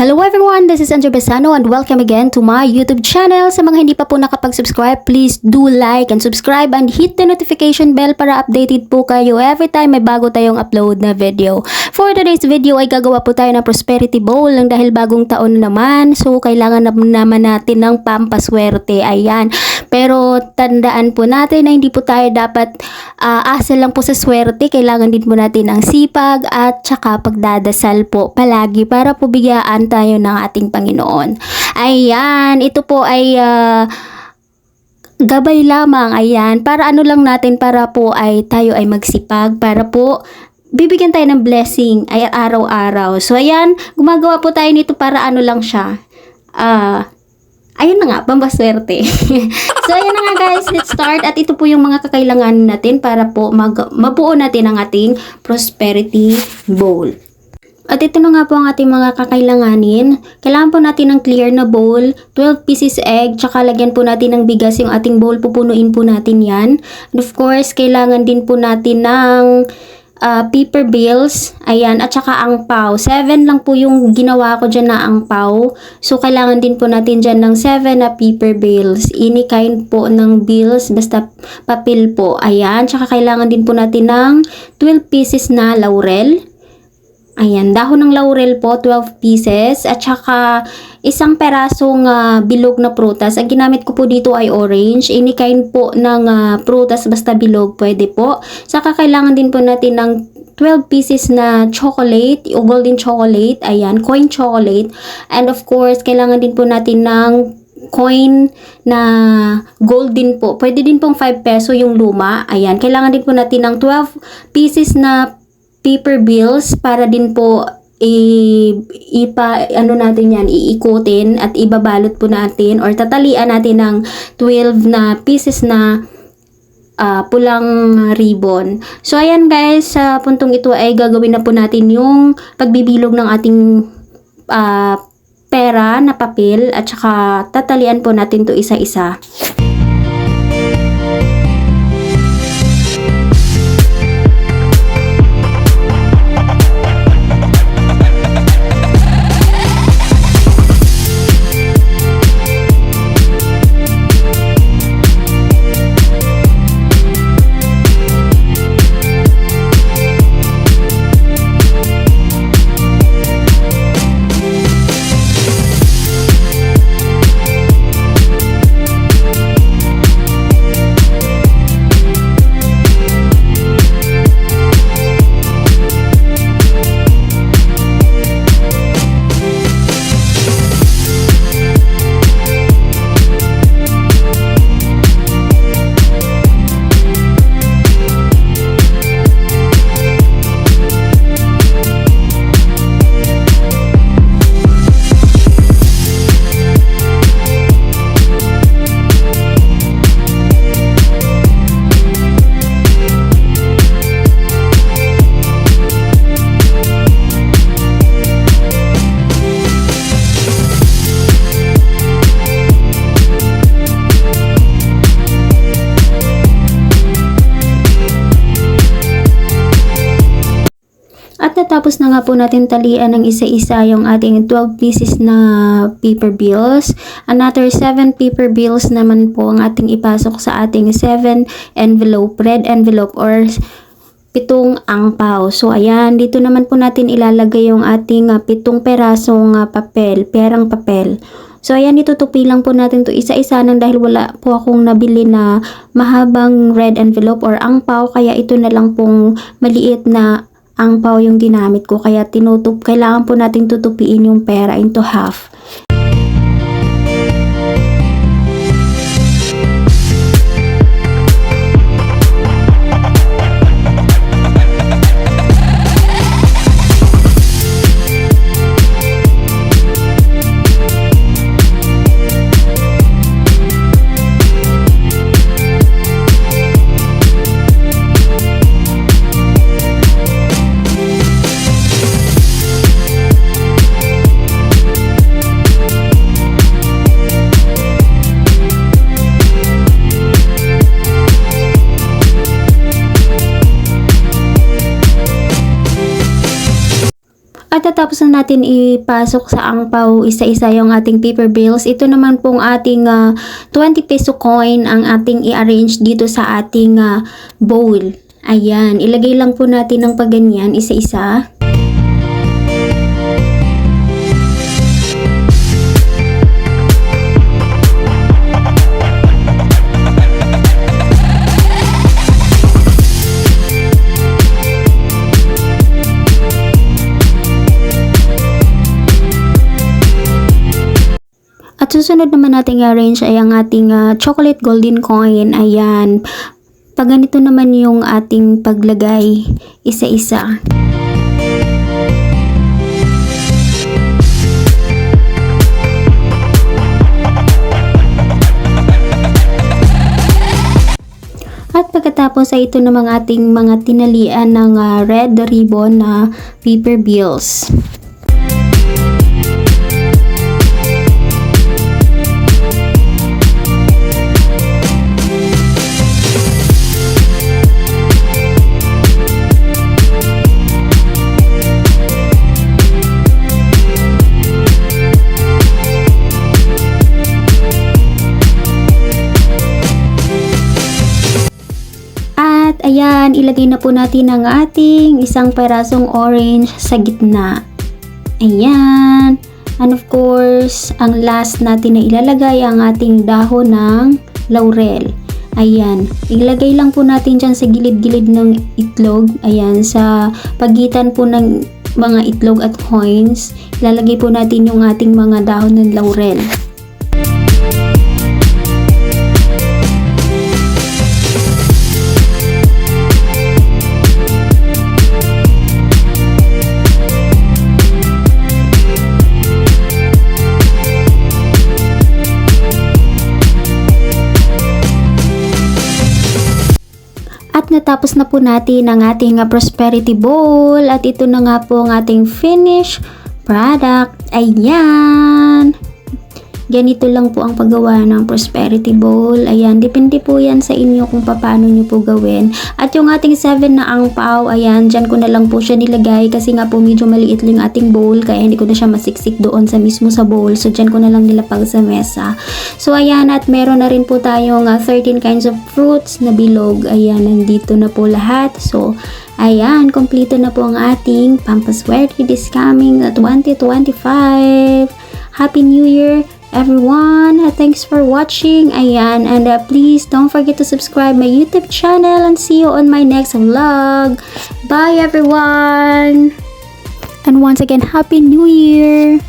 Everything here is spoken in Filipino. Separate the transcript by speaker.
Speaker 1: Hello everyone, this is Andrew Besano and welcome again to my YouTube channel. Sa mga hindi pa po nakapag-subscribe, please do like and subscribe and hit the notification bell para updated po kayo every time may bago tayong upload na video. For today's video ay gagawa po tayo ng prosperity bowl lang dahil bagong taon na naman. So kailangan naman natin ng pampaswerte. Ayan. Pero tandaan po natin na hindi po tayo dapat asa lang po sa swerte. Kailangan din po natin ng sipag at saka pagdadasal po palagi para po bigyan tayo ng ating Panginoon. Ayan, ito po ay gabay lamang, ayan, para ano lang natin, para po ay tayo ay magsipag, para po bibigyan tayo ng blessing ay araw-araw. So ayan, gumagawa po tayo nito para ano lang siya. Ayun na nga, pampaswerte. So ayan na nga guys, let's start. At ito po yung mga kakailanganin natin para po mabuo natin ang ating prosperity bowl. At ito na nga po ang ating mga kakailanganin. Kailangan po natin ng clear na bowl, 12 pieces egg, tsaka lagyan po natin ng bigas yung ating bowl, pupunuin po natin yan. And of course, kailangan din po natin ng paper bills, ayan, at saka angpaw. 7 lang po yung ginawa ko dyan na angpaw. So, kailangan din po natin dyan ng 7 na paper bills. Any kind po ng bills, basta papel po, ayan. Tsaka kailangan din po natin ng 12 pieces na laurel. Ayan, dahon ng laurel po, 12 pieces. At saka, isang perasong bilog na prutas. Ang ginamit ko po dito ay orange. Any kind po ng prutas, basta bilog, pwede po. Saka, kailangan din po natin ng 12 pieces na chocolate, o golden chocolate. Ayan, coin chocolate. And of course, kailangan din po natin ng coin na golden po. Pwede din pong 5 peso yung luma. Ayan, kailangan din po natin ng 12 pieces na paper bills para din po iikutin at ibabalot po natin or tatalian natin ng 12 na pieces na pulang ribbon. So ayan guys, sa puntong ito ay gagawin na po natin yung pagbibilog ng ating pera na papel at saka tatalian po natin to isa-isa. At natapos na nga po natin talian ng isa-isa yung ating 12 pieces na paper bills. Another 7 paper bills naman po ang ating ipasok sa ating 7 envelope, red envelope or 7 angpaw. So ayan, dito naman po natin ilalagay yung ating 7 perasong papel, perang papel. So ayan, itutupi lang po natin to isa-isa nang dahil wala po akong nabili na mahabang red envelope or angpaw, kaya ito na lang pong maliit na angpaw yung ginamit ko, kaya kailangan po nating tutupiin yung pera into half. natapos na natin ipasok sa angpaw isa-isa yung ating paper bills, ito naman pong ating 20 peso coin ang ating i-arrange dito sa ating bowl. Ayan, ilagay lang po natin ng paganyan isa-isa. At susunod naman natin i-arrange ay ang ating chocolate golden coin. Ayan. Pag ganito naman yung ating paglagay isa-isa. At pagkatapos ay ito namang ating mga tinalian ng red ribbon na paper bills. Ayan, ilagay na po natin ang ating isang perasong orange sa gitna. Ayan. And of course, ang last natin na ilalagay ang ating dahon ng laurel. Ayan. Ilagay lang po natin dyan sa gilid-gilid ng itlog. Ayan, sa pagitan po ng mga itlog at coins, ilalagay po natin yung ating mga dahon ng laurel. At natapos na po natin ang ating prosperity bowl at ito na nga po ang ating finished product. Ayan! Ganito lang po ang paggawa ng prosperity bowl. Ayan, depende po yan sa inyo kung paano nyo po gawin. At yung ating 7 na angpaw, ayan, dyan ko na lang po siya nilagay kasi nga po medyo maliit lang ating bowl kaya hindi ko na siya masiksik doon sa mismo sa bowl. So, dyan ko na lang nilapag sa mesa. So, ayan, at meron na rin po tayong 13 kinds of fruits na bilog. Ayan, nandito na po lahat. So, ayan, kompleto na po ang ating pampaswerte this coming 2025. Happy New Year! Everyone, thanks for watching. Ayan, and please don't forget to subscribe my YouTube channel and see you on my next vlog. Bye everyone! And once again, Happy New Year!